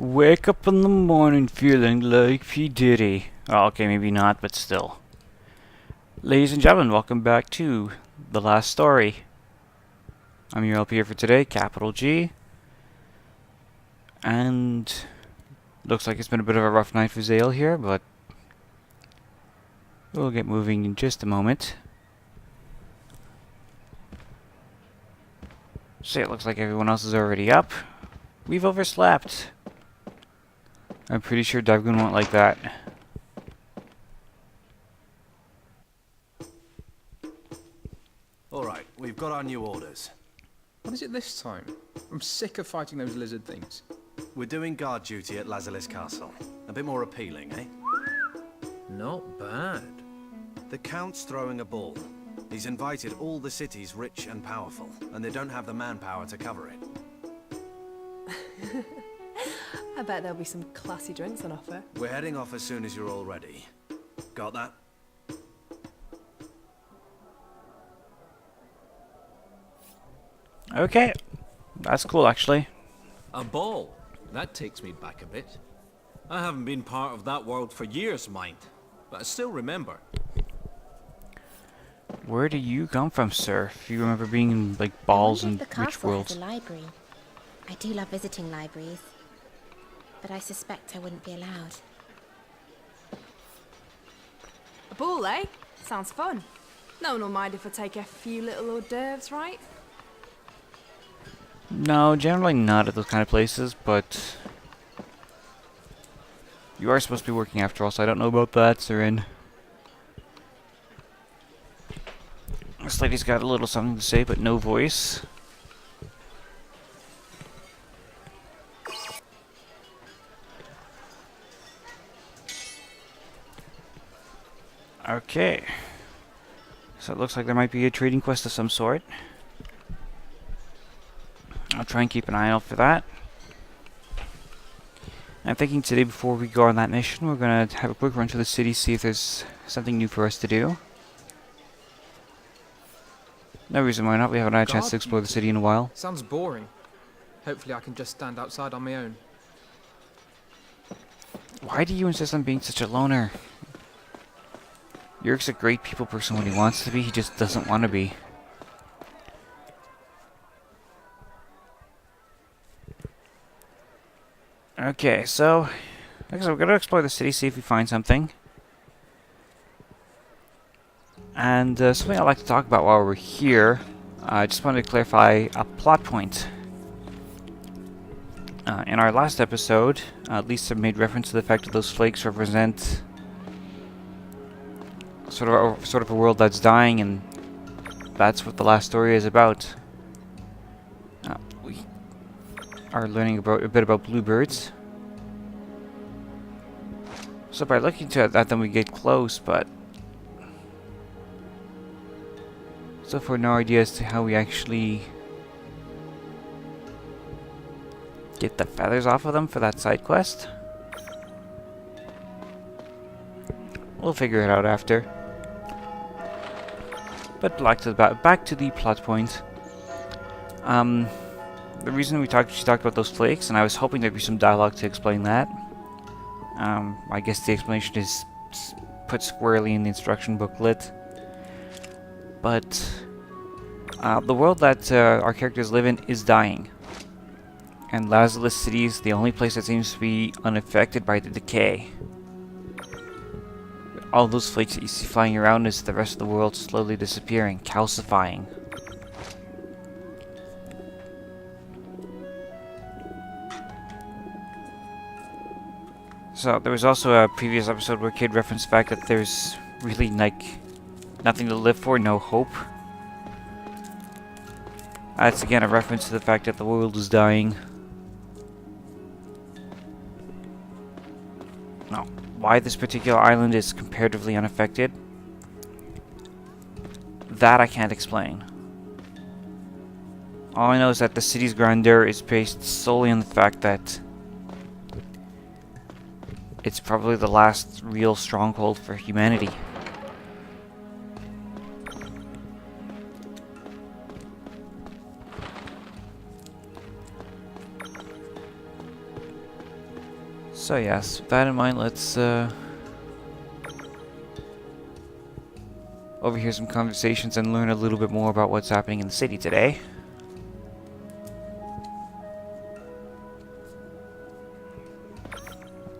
Wake up in the morning feeling like P. Diddy. Oh, okay, maybe not, but still. Ladies and gentlemen, welcome back to The Last Story. I'm your LP here for today, capital G. And looks like it's been a bit of a rough night for Zale here, but we'll get moving in just a moment. So it looks like everyone else is already up. We've overslept. I'm pretty sure Tavern won't like that. Alright, we've got our new orders. What is it this time? I'm sick of fighting those lizard things. We're doing guard duty at Lazalis Castle. A bit more appealing, eh? Not bad. The Count's throwing a ball. He's invited all the cities rich and powerful, and they don't have the manpower to cover it. I bet there'll be some classy drinks on offer. We're heading off as soon as you're all ready. Got that? Okay, that's cool actually. A ball? That takes me back a bit. I haven't been part of that world for years, mind. But I still remember. Where do you come from, sir? If you remember being in, like, balls and the rich castle worlds. has a library. I do love visiting libraries, but I suspect I wouldn't be allowed. A ball, eh? Sounds fun. No one will mind if I take a few little hors d'oeuvres, right? No, generally not at those kind of places, but you are supposed to be working after all, so I don't know about that, Serin. This lady's got a little something to say, but no voice. Okay. So it looks like there might be a trading quest of some sort. I'll try and keep an eye out for that. I'm thinking today before we go on that mission, we're going to have a quick run to the city, see if there's something new for us to do. No reason why not, we haven't had a chance to explore the city in a while. Sounds boring. Hopefully I can just stand outside on my own. Why do you insist on being such a loner? Yurik's a great people person when he wants to be, he just doesn't want to be. Okay, so like I said, we're going to explore the city, see if we find something. And something I'd like to talk about while we're here, I just wanted to clarify a plot point. In our last episode, Lisa made reference to the fact that those flakes represent sort of a world that's dying, and that's what the last story is about. We are learning about a bit about bluebirds. So by looking to that, then we get close, but so far no idea as to how we actually get the feathers off of them for that side quest. We'll figure it out after. But back to the plot point. The reason she talked about those flakes, and I was hoping there'd be some dialogue to explain that. I guess the explanation is put squarely in the instruction booklet. But the world that our characters live in is dying. And Lazalis City is the only place that seems to be unaffected by the decay. All those flakes that you see flying around is the rest of the world slowly disappearing, calcifying. So there was also a previous episode where Kid referenced the fact that there's really like nothing to live for, no hope. That's again a reference to the fact that the world is dying. Now, why this particular island is comparatively unaffected, that I can't explain. All I know is that the city's grandeur is based solely on the fact that it's probably the last real stronghold for humanity. So yes, with that in mind, let's overhear some conversations and learn a little bit more about what's happening in the city today.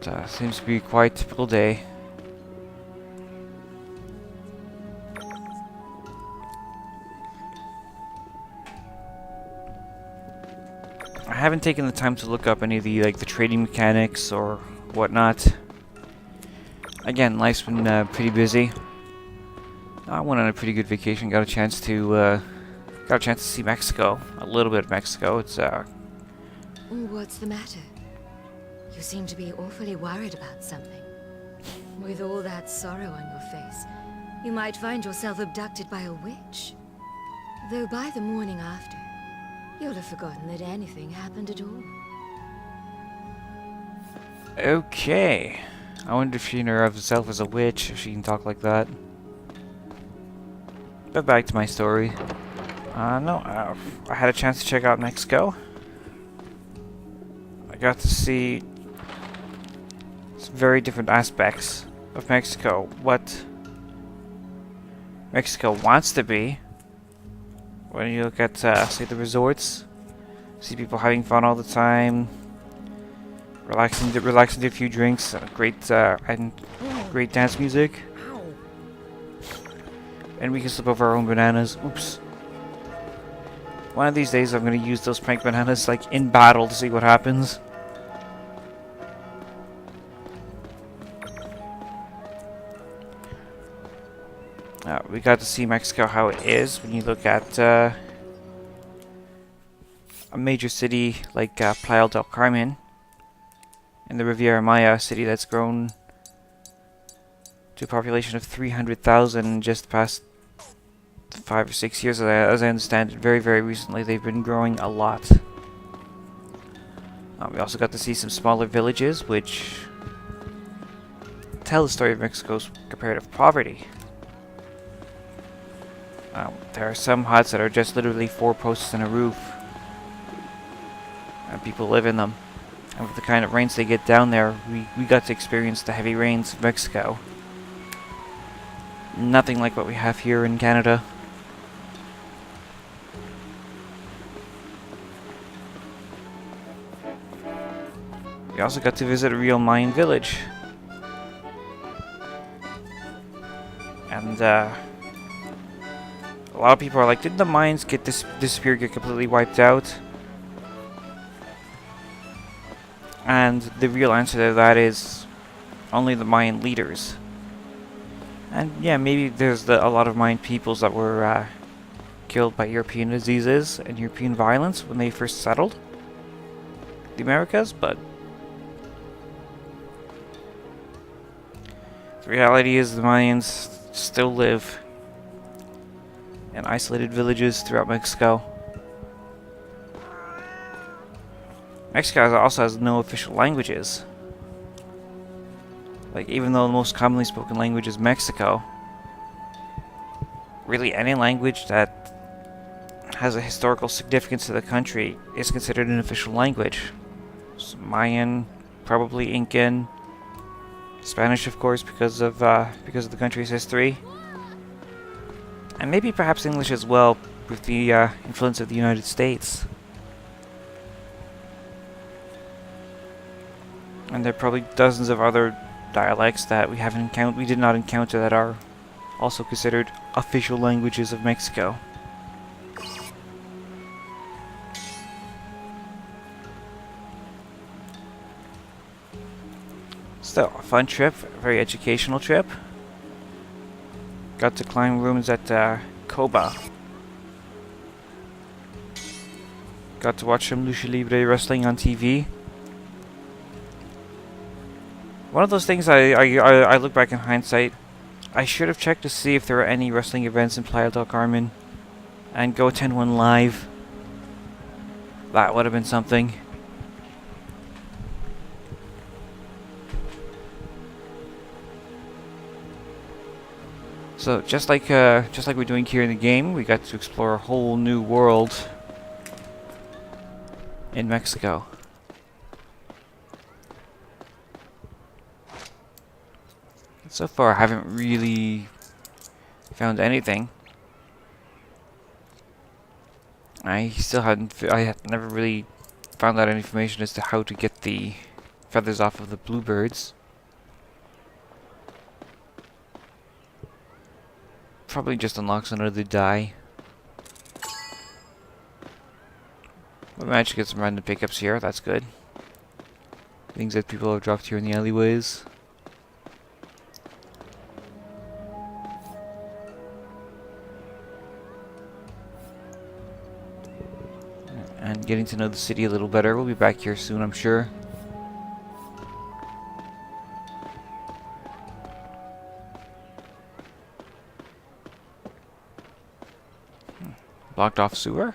It seems to be quite a typical day. I haven't taken the time to look up any of the the trading mechanics or whatnot. Again, life's been pretty busy. I went on a pretty good vacation. Got a chance to see Mexico, a little bit of Mexico. It's What's the matter? You seem to be awfully worried about something. With all that sorrow on your face, you might find yourself abducted by a witch. Though by the morning after, you'll have forgotten that anything happened at all. okay. I wonder if she of herself as a witch, if she can talk like that. But back to my story. I had a chance to check out Mexico. I got to see some very different aspects of Mexico. What Mexico wants to be. When you look at, say, the resorts, see people having fun all the time, relaxing to a few drinks, great dance music. And we can slip over our own bananas. Oops. One of these days I'm going to use those prank bananas like in battle to see what happens. We got to see Mexico how it is when you look at a major city like Playa del Carmen in the Riviera Maya, city that's grown to a population of 300,000 in just the past 5 or 6 years, as I understand it. Very, very recently they've been growing a lot. We also got to see some smaller villages which tell the story of Mexico's comparative poverty. There are some huts that are just literally 4 posts and a roof, and people live in them. And with the kind of rains they get down there, we got to experience the heavy rains of Mexico. Nothing like what we have here in Canada. We also got to visit a real Mayan village. And a lot of people are like, did the Mayans disappear, get completely wiped out? And the real answer to that is only the Mayan leaders. And yeah, maybe there's a lot of Mayan peoples that were killed by European diseases and European violence when they first settled the Americas, but the reality is the Mayans still live in isolated villages throughout Mexico. Mexico also has no official languages. Like, even though the most commonly spoken language is Mexico, really any language that has a historical significance to the country is considered an official language. So Mayan, probably Incan, Spanish, of course, because of the country's history, and maybe perhaps English as well, with the influence of the United States. And there are probably dozens of other dialects that we did not encounter that are also considered official languages of Mexico. Still, a fun trip, a very educational trip. Got to climb rooms at Coba. Got to watch some Lucha Libre wrestling on TV. One of those things I look back in hindsight, I should have checked to see if there were any wrestling events in Playa del Carmen and go attend one live. That would have been something. So just like we're doing here in the game, we got to explore a whole new world in Mexico. So far, I haven't really found anything. I still hadn't. I had never really found out any information as to how to get the feathers off of the bluebirds. Probably just unlocks another die. We managed to get some random pickups here. That's good. Things that people have dropped here in the alleyways. And getting to know the city a little better. We'll be back here soon, I'm sure. Blocked off sewer?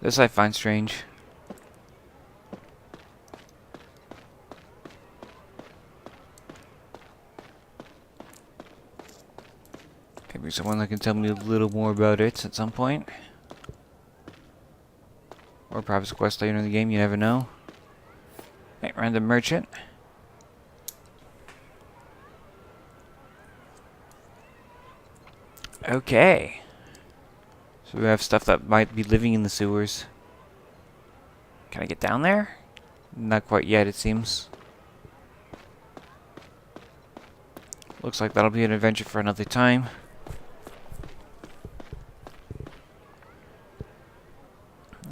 This I find strange. Maybe someone that can tell me a little more about it at some point. Or perhaps a quest later in the game, you never know. Hey, random merchant. Okay. So we have stuff that might be living in the sewers. Can I get down there? Not quite yet, it seems. Looks like that'll be an adventure for another time.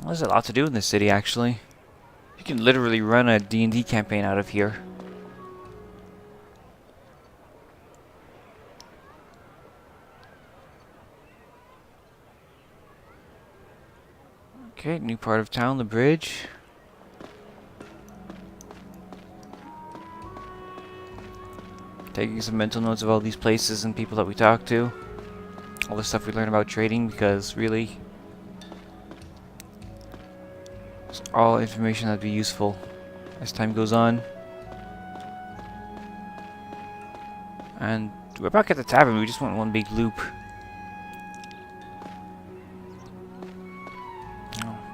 There's a lot to do in this city, actually. You can literally run a D&D campaign out of here. Okay, new part of town, the bridge. Taking some mental notes of all these places and people that we talk to. All the stuff we learn about trading, because really, it's all information that'd be useful as time goes on. And we're back at the tavern. We just went one big loop.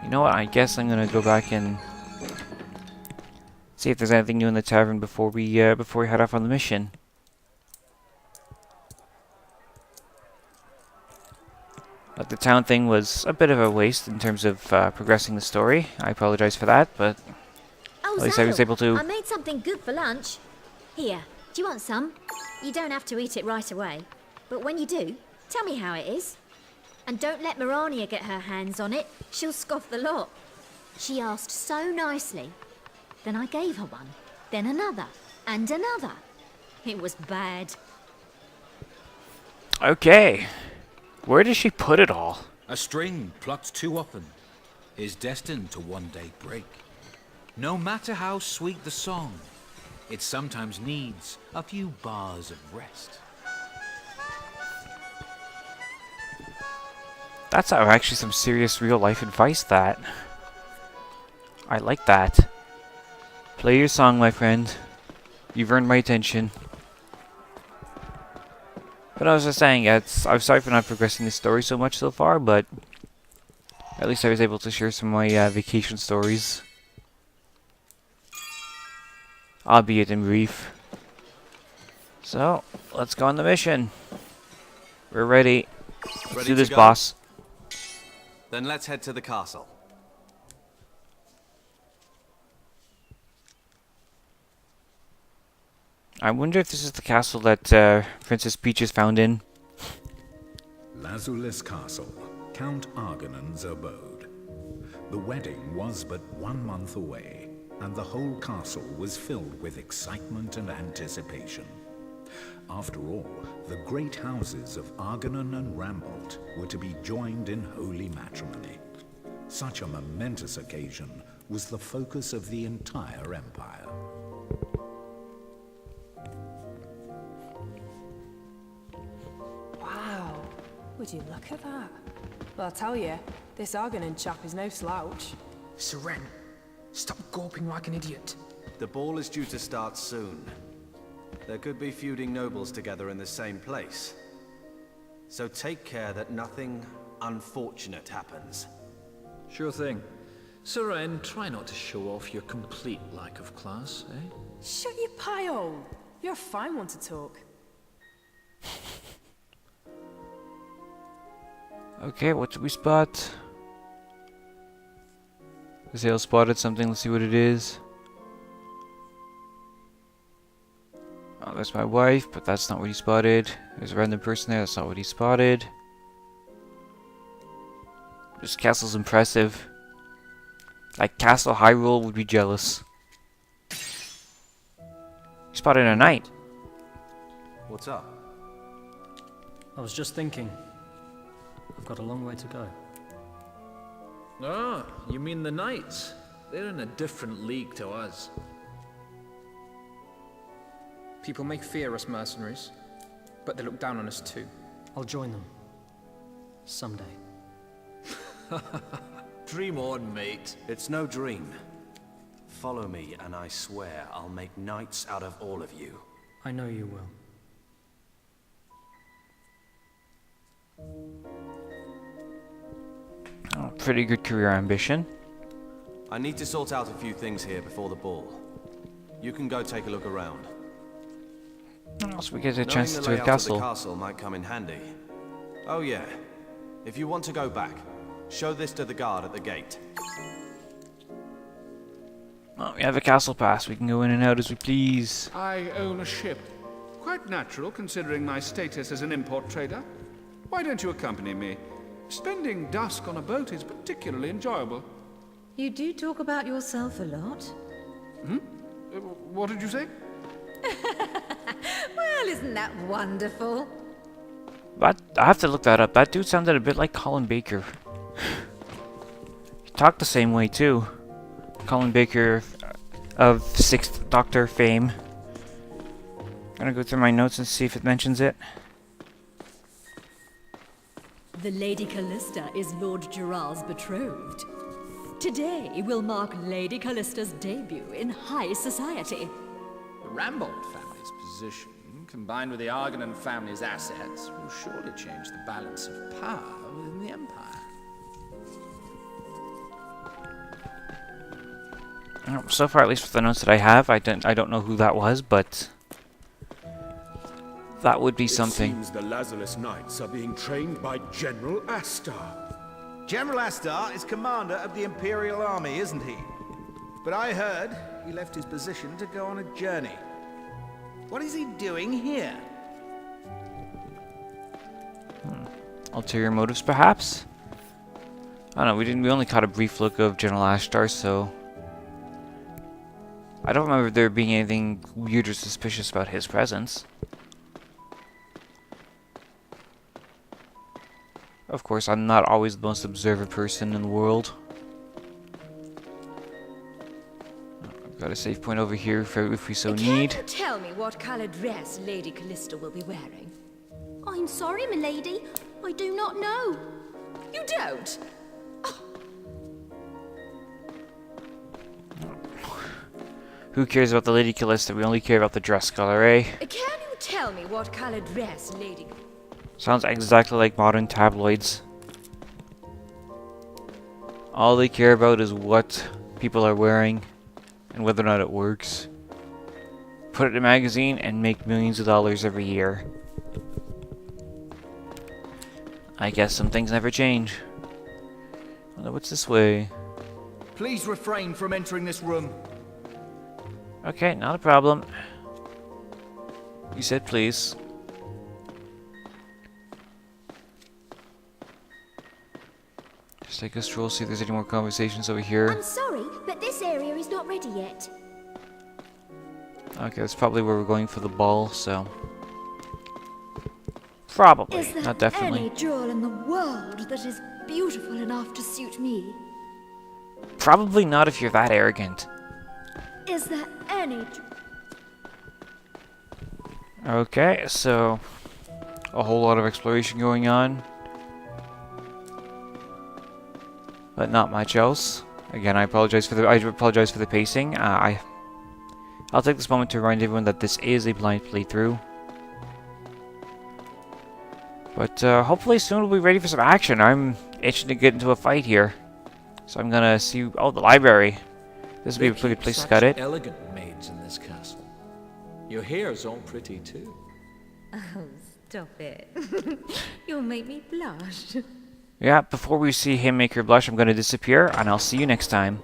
You know what? I guess I'm gonna go back and see if there's anything new in the tavern before we head off on the mission. But the town thing was a bit of a waste in terms of progressing the story. I apologize for that, but Oh, At least I was able to- I made something good for lunch. Here, do you want some? You don't have to eat it right away. But when you do, tell me how it is. And don't let Mirania get her hands on it. She'll scoff the lot. She asked so nicely. Then I gave her one. Then another. And another. It was bad. Okay. Where does she put it all? A string plucked too often is destined to one day break. No matter how sweet the song, it sometimes needs a few bars of rest. That's actually some serious real-life advice, that. I like that. Play your song, my friend. You've earned my attention. But I was just saying, I'm sorry for not progressing the story so much so far, but at least I was able to share some of my vacation stories. Albeit in brief. So, let's go on the mission. We're ready. Let's Ready do to this, go? boss. Then let's head to the castle. I wonder if this is the castle that Princess Peach is found in. Lazulus Castle, Count Arganon's abode. The wedding was but 1 month away, and the whole castle was filled with excitement and anticipation. After all, the great houses of Arganon and Rambalt were to be joined in holy matrimony. Such a momentous occasion was the focus of the entire empire. Wow, would you look at that? Well, I'll tell you, this Argonin chap is no slouch. Seren, stop gawping like an idiot. The ball is due to start soon. There could be feuding nobles together in the same place. So take care that nothing unfortunate happens. Sure thing. Seren, try not to show off your complete lack of class, eh? Shut your pie hole! You're a fine one to talk. Okay, what did we spot? Zale spotted something. Let's see what it is. Oh, that's my wife, but that's not what he spotted. There's a random person there. That's not what he spotted. This castle's impressive. Like Castle Hyrule would be jealous. He spotted a knight. What's up? I was just thinking. I've got a long way to go. Ah, you mean the knights? They're in a different league to us. People may fear us mercenaries, but they look down on us too. I'll join them. Someday. Dream on, mate. It's no dream. Follow me, and I swear I'll make knights out of all of you. I know you will. Oh, pretty good career ambition. I need to sort out a few things here before the ball. You can go take a look around. Oh, so we get a Knowing chance the to a layout castle. of the castle might come in handy. Oh yeah. If you want to go back, show this to the guard at the gate. Oh, we have a castle pass. We can go in and out as we please. I own a ship. Quite natural, considering my status as an import trader. Why don't you accompany me? Spending dusk on a boat is particularly enjoyable. You do talk about yourself a lot. What did you say? Well, isn't that wonderful? But I have to look that up. That dude sounded a bit like Colin Baker. He talked the same way too. Colin Baker of Sixth Doctor fame. Gonna go through my notes and see if it mentions it. The Lady Callista is Lord Gerard's betrothed. Today will mark Lady Callista's debut in high society. The Rambold family's position, combined with the Argonan family's assets, will surely change the balance of power within the Empire. So far, at least with the notes that I have, I don't know who that was, but that would be something. It seems the Lazarus Knights are being trained by General Astar. General Astar is commander of the Imperial Army, isn't he? But I heard he left his position to go on a journey. What is he doing here? Ulterior motives, perhaps? I don't know. We only caught a brief look of General Ashtar, so I don't remember there being anything weird or suspicious about his presence. Of course, I'm not always the most observant person in the world. I've got a save point over here if we so need. Can you tell me what colour dress Lady Callista will be wearing? I'm sorry, milady. I do not know. You don't? Who cares about the Lady Callista? We only care about the dress color, eh? Can you tell me what colour dress Lady... Sounds exactly like modern tabloids. All they care about is what people are wearing and whether or not it works. Put it in a magazine and make millions of dollars every year. I guess some things never change. Well, what's this way? Please refrain from entering this room. Okay, not a problem. You said please. Just take a stroll, see if there's any more conversations over here. I'm sorry, but this area is not ready yet. Okay, that's probably where we're going for the ball, so... Probably, Is there not definitely. any jewel in the world that is beautiful enough to suit me? Probably not if you're that arrogant. Is there any... Okay, so... a whole lot of exploration going on. But not much else. Again, I apologize for the pacing. I'll take this moment to remind everyone that this is a blind playthrough. But hopefully soon we'll be ready for some action. I'm itching to get into a fight here. So I'm gonna see... Oh, the library. This would be a pretty good place to cut it. Elegant maids in this castle. What do you think? Your hair's all pretty too. Oh, stop it. You'll make me blush. Yeah, before we see him make her blush, I'm going to disappear, and I'll see you next time.